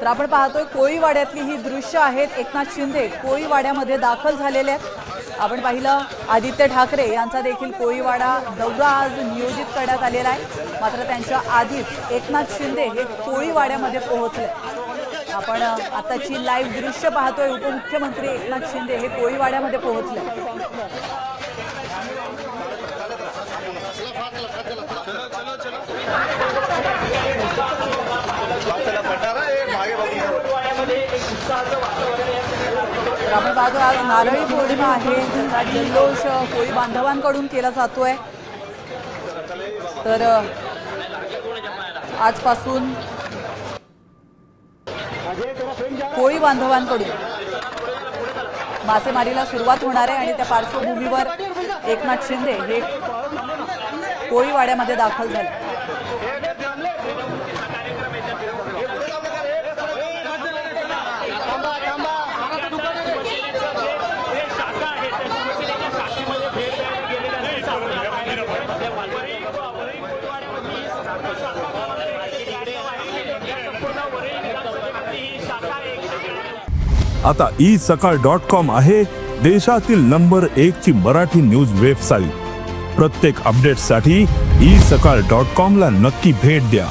तर आपण पाहतोय कोळीवाड्यातली ही दृश्य आहेत। एकनाथ शिंदे कोळीवाड्यामध्ये दाखल झालेले आहेत। आपण पाहिलं आदित्य ठाकरे यांचा देखील कोळीवाडा दौरा आज नियोजित करण्यात आलेला आहे, मात्र त्यांच्या आधीच एकनाथ शिंदे हे कोळीवाड्यामध्ये पोहोचले। आपण आताची लाईव्ह दृश्य पाहतोय। उपमुख्यमंत्री एकनाथ शिंदे हे कोळीवाड्यामध्ये पोहोचले। आपण पाहतो आज नारळी पौर्णिमा आहे, त्याचा जल्लोष कोळी बांधवांकडून केला जातोय। तर आजपासून कोळी बांधवांकडून मासेमारीला सुरुवात होणार आहे आणि त्या पार्श्वभूमीवर एकनाथ शिंदे हे कोळीवाड्यामध्ये दाखल झाले। आता isakal.com आहे देशातील नंबर 1 ची मराठी न्यूज वेबसाईट। प्रत्येक अपडेटसाठी isakal.com ला नक्की भेट द्या।